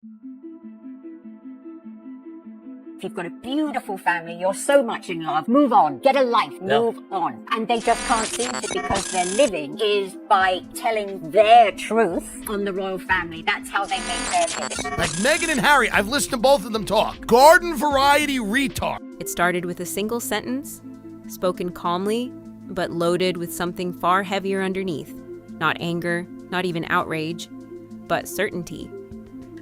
If you've got a beautiful family, you're so much in love, move on, get a life, move on. And they just can't seem to, because their living is by telling their truth on the royal family. That's how they make their living. Like Meghan and Harry, I've listened to both of them talk. Garden variety retard. It started with a single sentence, spoken calmly, but loaded with something far heavier underneath. Not anger, not even outrage, but certainty.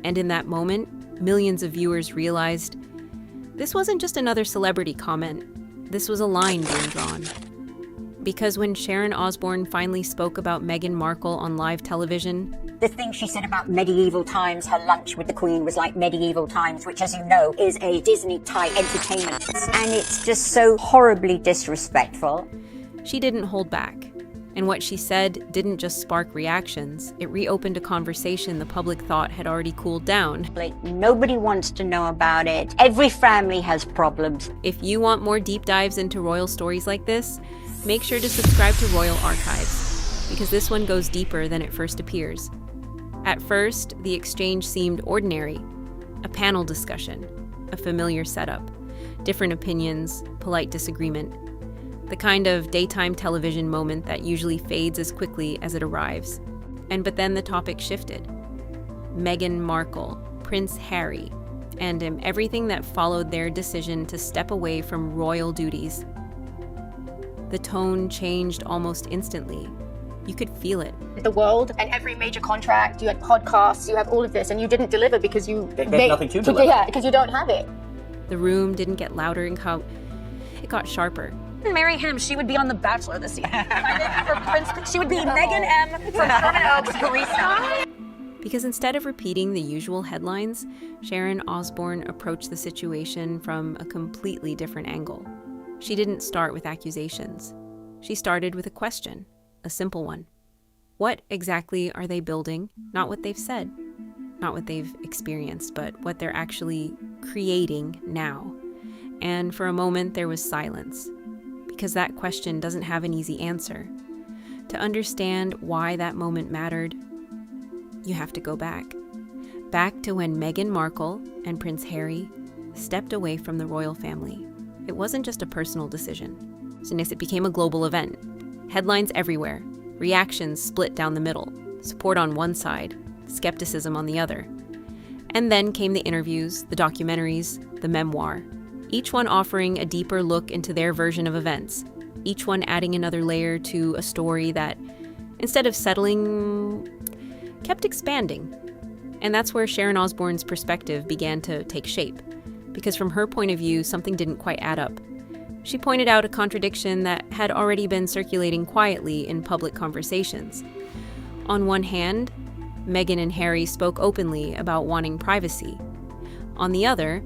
And in that moment, millions of viewers realized this wasn't just another celebrity comment. This was a line being drawn. Because when Sharon Osbourne finally spoke about Meghan Markle on live television, the thing she said about medieval times, her lunch with the Queen was like medieval times, which, as you know, is a Disney-type entertainment. And it's just so horribly disrespectful. she didn't hold back. And what she said didn't just spark reactions, it reopened a conversation the public thought had already cooled down. Like, nobody wants to know about it. Every family has problems. If you want more deep dives into royal stories like this, make sure to subscribe to Royal Archives, because this one goes deeper than it first appears. At first, the exchange seemed ordinary, a panel discussion, a familiar setup, different opinions, polite disagreement. The kind of daytime television moment that usually fades as quickly as it arrives. But then the topic shifted. Meghan Markle, Prince Harry, and everything that followed their decision to step away from royal duties. The tone changed almost instantly. You could feel it. The world and every major contract, you had podcasts, you have all of this, and you didn't deliver because there's nothing to deliver. Yeah, because you don't have it. The room didn't get louder and it got sharper. Mary Ham, she would be on The Bachelor this season. She would be Meghan M. from Sherman Oaks, barista. Because instead of repeating the usual headlines, Sharon Osbourne approached the situation from a completely different angle. She didn't start with accusations. She started with a question, a simple one. What exactly are they building? Not what they've said, not what they've experienced, but what they're actually creating now. And for a moment, there was silence, because that question doesn't have an easy answer. To understand why that moment mattered, you have to go back. Back to when Meghan Markle and Prince Harry stepped away from the royal family. It wasn't just a personal decision. So next, it became a global event. Headlines everywhere, reactions split down the middle, support on one side, skepticism on the other. And then came the interviews, the documentaries, the memoir, each one offering a deeper look into their version of events, each one adding another layer to a story that, instead of settling, kept expanding. And that's where Sharon Osbourne's perspective began to take shape, because from her point of view, something didn't quite add up. She pointed out a contradiction that had already been circulating quietly in public conversations. On one hand, Meghan and Harry spoke openly about wanting privacy. On the other,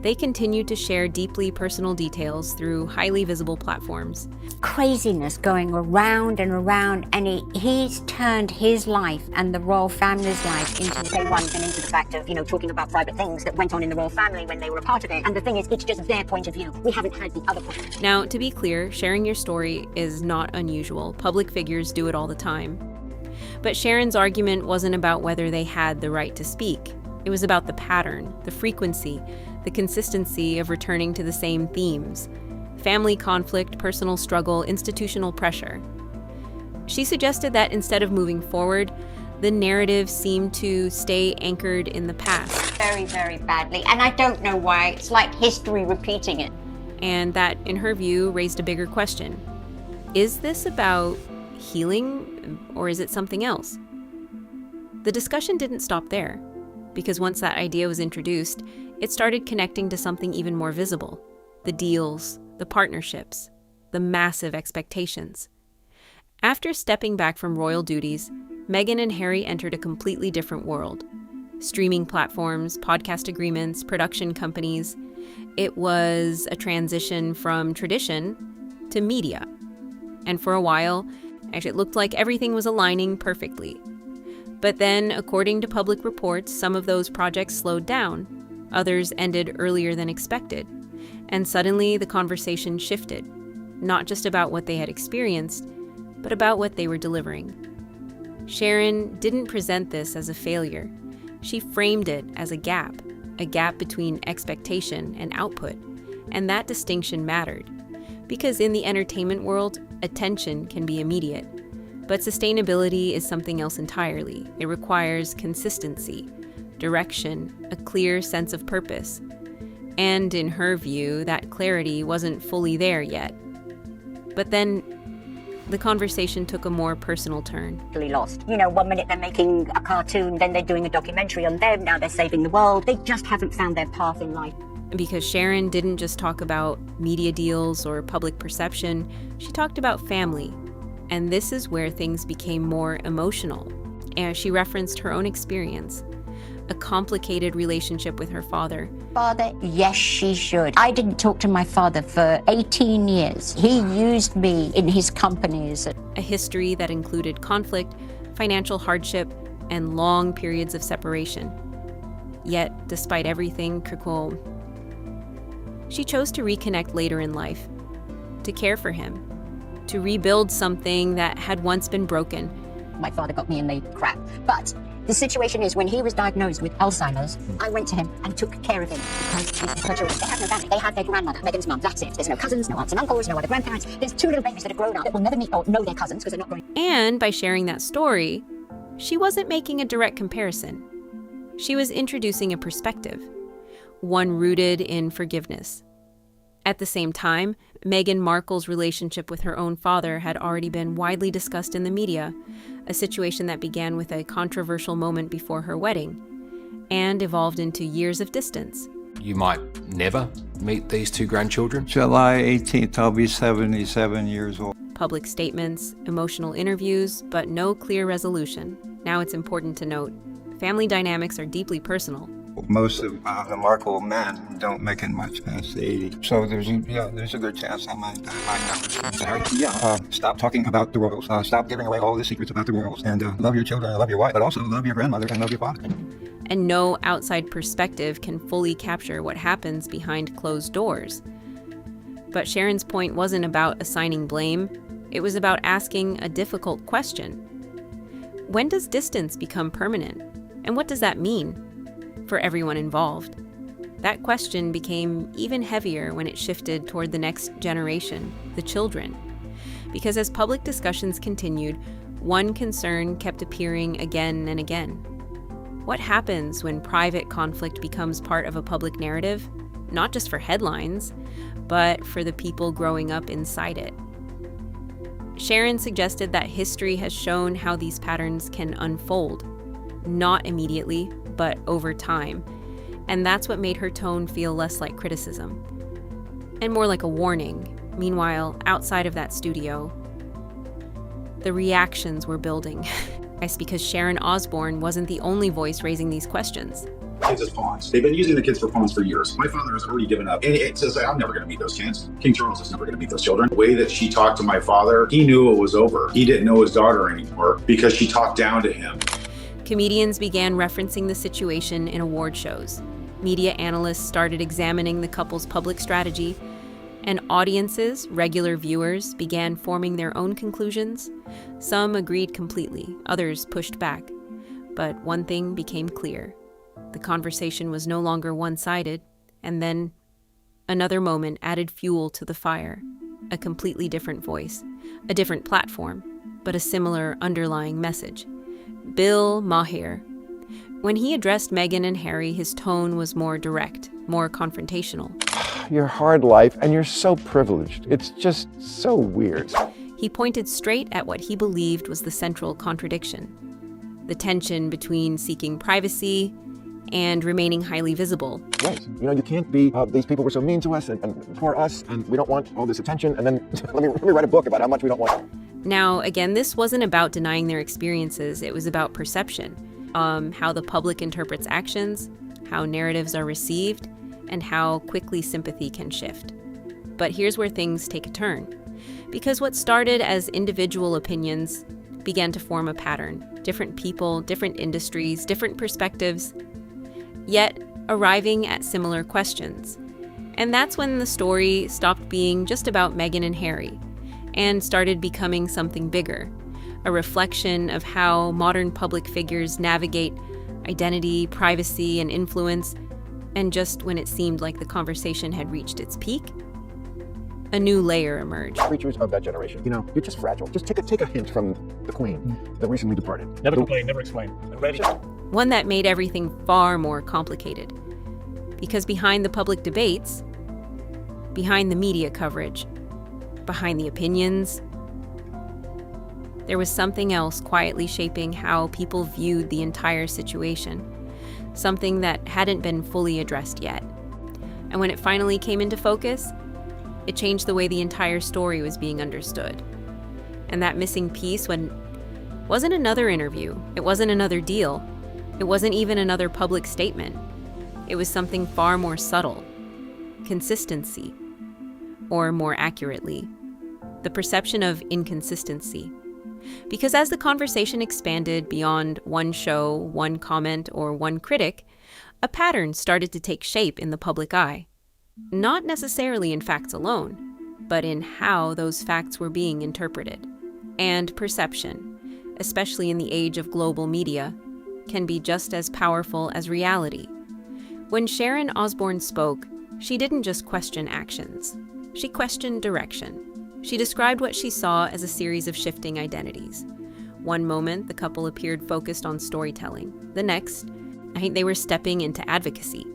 they continued to share deeply personal details through highly visible platforms. Craziness going around and around, and he's turned his life and the royal family's life into day one and into the fact of, talking about private things that went on in the royal family when they were a part of it. And the thing is, it's just their point of view. We haven't had the other point of view. Now, to be clear, sharing your story is not unusual. Public figures do it all the time. But Sharon's argument wasn't about whether they had the right to speak. It was about the pattern, the frequency, the consistency of returning to the same themes: family conflict, personal struggle, institutional pressure. She suggested that instead of moving forward, the narrative seemed to stay anchored in the past. Very, very badly. And I don't know why. It's like history repeating it. And that, in her view, raised a bigger question. Is this about healing, or is it something else? The discussion didn't stop there, because once that idea was introduced, it started connecting to something even more visible: the deals, the partnerships, the massive expectations. After stepping back from royal duties, Meghan and Harry entered a completely different world. Streaming platforms, podcast agreements, production companies. It was a transition from tradition to media. And for a while, actually, it looked like everything was aligning perfectly. But then, according to public reports, some of those projects slowed down. Others ended earlier than expected. And suddenly the conversation shifted, not just about what they had experienced, but about what they were delivering. Sharon didn't present this as a failure. She framed it as a gap between expectation and output, and that distinction mattered. Because in the entertainment world, attention can be immediate, but sustainability is something else entirely. It requires consistency, direction, a clear sense of purpose. And in her view, that clarity wasn't fully there yet. But then the conversation took a more personal turn. Lost. You know, 1 minute they're making a cartoon, then they're doing a documentary on them, now they're saving the world. They just haven't found their path in life. Because Sharon didn't just talk about media deals or public perception, she talked about family. And this is where things became more emotional. And she referenced her own experience, a complicated relationship with her father. Father, yes, she should. I didn't talk to my father for 18 years. He used me in his companies. A history that included conflict, financial hardship, and long periods of separation. Yet, despite everything, Kirkwall, she chose to reconnect later in life, to care for him, to rebuild something that had once been broken. My father got me in the crap. But the situation is, when he was diagnosed with Alzheimer's, I went to him and took care of him because he's her children. They have no family. They have their grandmother, Meghan's mum. That's it. There's no cousins, no aunts and uncles, no other grandparents. There's 2 little babies that are grown up that will never meet or know their cousins because they're not growing. And by sharing that story, she wasn't making a direct comparison. She was introducing a perspective, one rooted in forgiveness. At the same time, Meghan Markle's relationship with her own father had already been widely discussed in the media, a situation that began with a controversial moment before her wedding and evolved into years of distance. You might never meet these 2 grandchildren. July 18th, I'll be 77 years old. Public statements, emotional interviews, but no clear resolution. Now it's important to note, family dynamics are deeply personal. Most of the Markle men don't make it much past 80. So there's a good chance I might never. Stop talking about the royals. Stop giving away all the secrets about the royals. And love your children, love your wife, but also love your grandmother and love your father. And no outside perspective can fully capture what happens behind closed doors. But Sharon's point wasn't about assigning blame. It was about asking a difficult question. When does distance become permanent? And what does that mean for everyone involved? That question became even heavier when it shifted toward the next generation, the children. Because as public discussions continued, one concern kept appearing again and again. What happens when private conflict becomes part of a public narrative, not just for headlines, but for the people growing up inside it? Sharon suggested that history has shown how these patterns can unfold, not immediately, but over time. And that's what made her tone feel less like criticism and more like a warning. Meanwhile, outside of that studio, the reactions were building. It's because Sharon Osbourne wasn't the only voice raising these questions. Kids as pawns. They've been using the kids for pawns for years. My father has already given up. And it says, I'm never going to meet those kids. King Charles is never going to meet those children. The way that she talked to my father, he knew it was over. He didn't know his daughter anymore because she talked down to him. Comedians began referencing the situation in award shows. Media analysts started examining the couple's public strategy, and audiences, regular viewers, began forming their own conclusions. Some agreed completely, others pushed back. But one thing became clear. The conversation was no longer one-sided, and then another moment added fuel to the fire. A completely different voice, a different platform, but a similar underlying message. Bill Maher. When he addressed Meghan and Harry, his tone was more direct, more confrontational. Your hard life, and you're so privileged. It's just so weird. He pointed straight at what he believed was the central contradiction. The tension between seeking privacy and remaining highly visible. Right. You know, you can't be, these people were so mean to us and poor us, and we don't want all this attention, and then let me write a book about how much we don't want it. Now, again, this wasn't about denying their experiences. It was about perception, how the public interprets actions, how narratives are received, and how quickly sympathy can shift. But here's where things take a turn. Because what started as individual opinions began to form a pattern. Different people, different industries, different perspectives, yet arriving at similar questions. And that's when the story stopped being just about Meghan and Harry and started becoming something bigger, a reflection of how modern public figures navigate identity, privacy, and influence, and just when it seemed like the conversation had reached its peak, a new layer emerged. Creatures of that generation, you're just fragile. Just take a hint from the Queen that recently departed. Never complain, never explain. I'm ready. One that made everything far more complicated. Because behind the public debates, behind the media coverage, behind the opinions, there was something else quietly shaping how people viewed the entire situation, something that hadn't been fully addressed yet. And when it finally came into focus, it changed the way the entire story was being understood. And that missing piece wasn't another interview, it wasn't another deal, it wasn't even another public statement. It was something far more subtle: consistency, or more accurately, the perception of inconsistency. Because as the conversation expanded beyond one show, one comment, or one critic, a pattern started to take shape in the public eye. Not necessarily in facts alone, but in how those facts were being interpreted. And perception, especially in the age of global media, can be just as powerful as reality. When Sharon Osbourne spoke, she didn't just question actions. She questioned direction. She described what she saw as a series of shifting identities. One moment, the couple appeared focused on storytelling. The next, they were stepping into advocacy,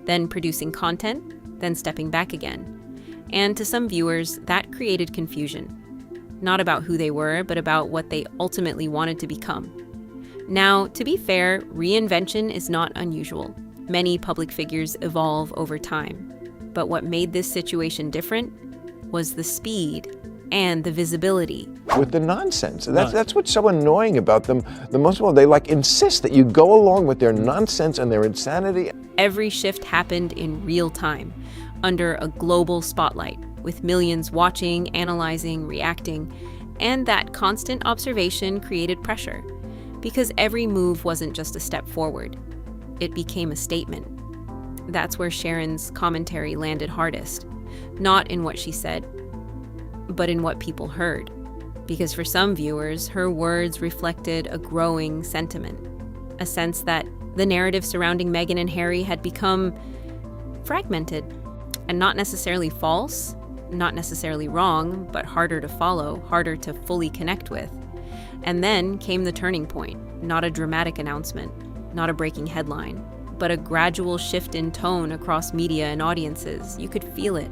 then producing content, then stepping back again. And to some viewers, that created confusion. Not about who they were, but about what they ultimately wanted to become. Now, to be fair, reinvention is not unusual. Many public figures evolve over time. But what made this situation different was the speed and the visibility. With the nonsense. That's what's so annoying about them. The most of all, they insist that you go along with their nonsense and their insanity. Every shift happened in real time, under a global spotlight, with millions watching, analyzing, reacting, and that constant observation created pressure, because every move wasn't just a step forward. It became a statement. That's where Sharon's commentary landed hardest, not in what she said, but in what people heard. Because for some viewers, her words reflected a growing sentiment, a sense that the narrative surrounding Meghan and Harry had become fragmented, and not necessarily false, not necessarily wrong, but harder to follow, harder to fully connect with. And then came the turning point, not a dramatic announcement, not a breaking headline, but a gradual shift in tone across media and audiences. You could feel it.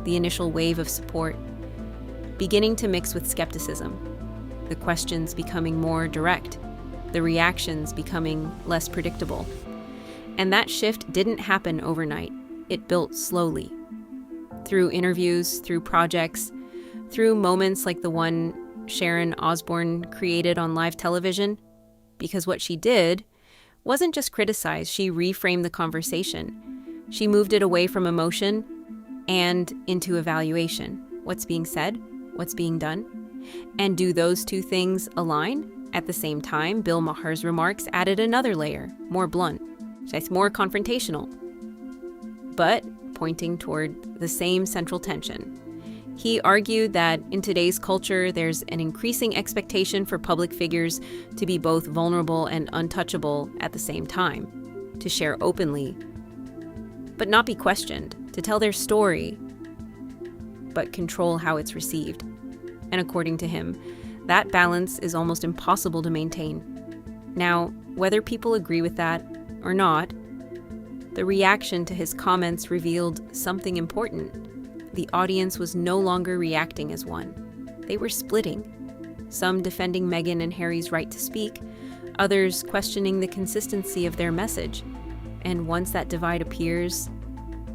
The initial wave of support, beginning to mix with skepticism, the questions becoming more direct, the reactions becoming less predictable. And that shift didn't happen overnight. It built slowly. Through interviews, through projects, through moments like the one Sharon Osbourne created on live television. Because what she did wasn't just criticize, she reframed the conversation. She moved it away from emotion and into evaluation. What's being said? What's being done? And do those two things align? At the same time, Bill Maher's remarks added another layer, more blunt, more confrontational, but pointing toward the same central tension. He argued that in today's culture, there's an increasing expectation for public figures to be both vulnerable and untouchable at the same time, to share openly, but not be questioned, to tell their story, but control how it's received. And according to him, that balance is almost impossible to maintain. Now, whether people agree with that or not, the reaction to his comments revealed something important. The audience was no longer reacting as one. They were splitting, some defending Meghan and Harry's right to speak, others questioning the consistency of their message. And once that divide appears,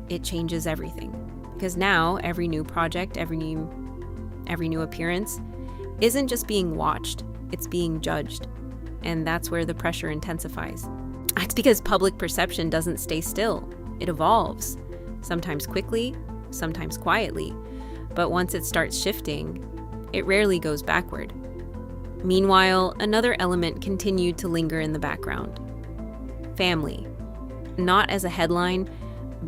it changes everything. Because now, every new project, every new appearance isn't just being watched, it's being judged. And that's where the pressure intensifies. It's because public perception doesn't stay still. It evolves, sometimes quickly, sometimes quietly. But once it starts shifting, it rarely goes backward. Meanwhile, another element continued to linger in the background. Family. Not as a headline,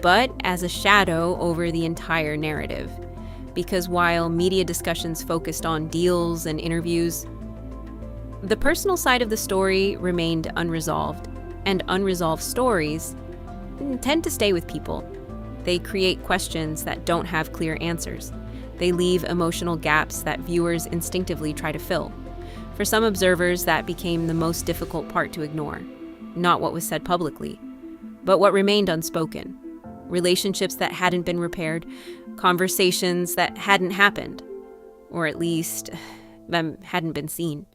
but as a shadow over the entire narrative. Because while media discussions focused on deals and interviews, the personal side of the story remained unresolved. And unresolved stories tend to stay with people. They create questions that don't have clear answers. They leave emotional gaps that viewers instinctively try to fill. For some observers, that became the most difficult part to ignore. Not what was said publicly, but what remained unspoken. Relationships that hadn't been repaired, conversations that hadn't happened, or at least them hadn't been seen.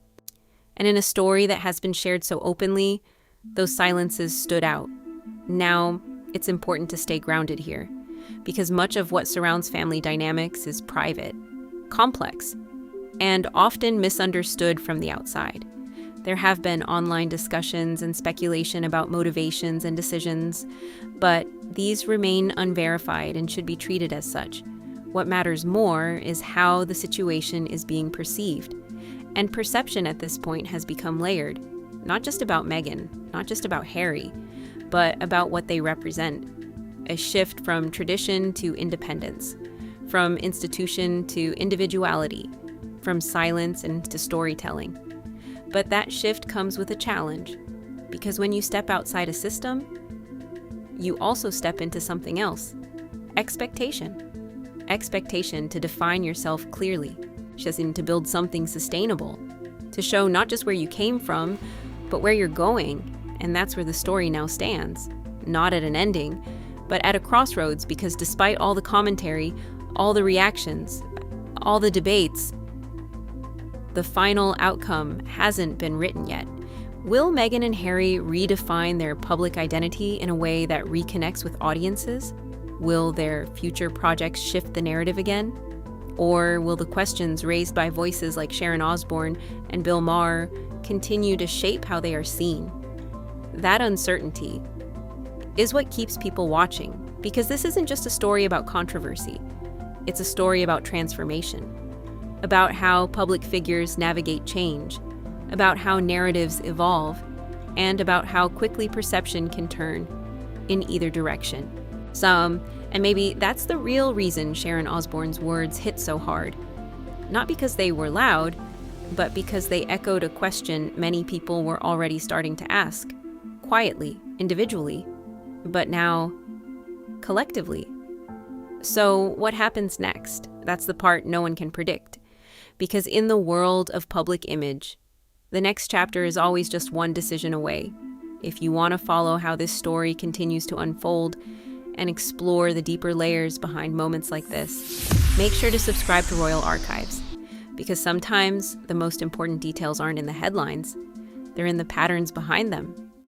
And in a story that has been shared so openly, those silences stood out. Now, it's important to stay grounded here, because much of what surrounds family dynamics is private, complex, and often misunderstood from the outside. There have been online discussions and speculation about motivations and decisions, but these remain unverified and should be treated as such. What matters more is how the situation is being perceived. And perception at this point has become layered, not just about Meghan, not just about Harry, but about what they represent. A shift from tradition to independence, from institution to individuality, from silence into storytelling. But that shift comes with a challenge, because when you step outside a system, you also step into something else. Expectation. Expectation to define yourself clearly, just to build something sustainable, to show not just where you came from, but where you're going. And that's where the story now stands. Not at an ending, but at a crossroads, because despite all the commentary, all the reactions, all the debates, the final outcome hasn't been written yet. Will Meghan and Harry redefine their public identity in a way that reconnects with audiences? Will their future projects shift the narrative again? Or will the questions raised by voices like Sharon Osbourne and Bill Maher continue to shape how they are seen? That uncertainty is what keeps people watching, because this isn't just a story about controversy. It's a story about transformation, about how public figures navigate change, about how narratives evolve, and about how quickly perception can turn in either direction. And maybe that's the real reason Sharon Osbourne's words hit so hard. Not because they were loud, but because they echoed a question many people were already starting to ask, quietly, individually, but now collectively. So what happens next? That's the part no one can predict. Because in the world of public image, the next chapter is always just one decision away. If you want to follow how this story continues to unfold and explore the deeper layers behind moments like this, make sure to subscribe to Royal Archives, because sometimes the most important details aren't in the headlines, they're in the patterns behind them.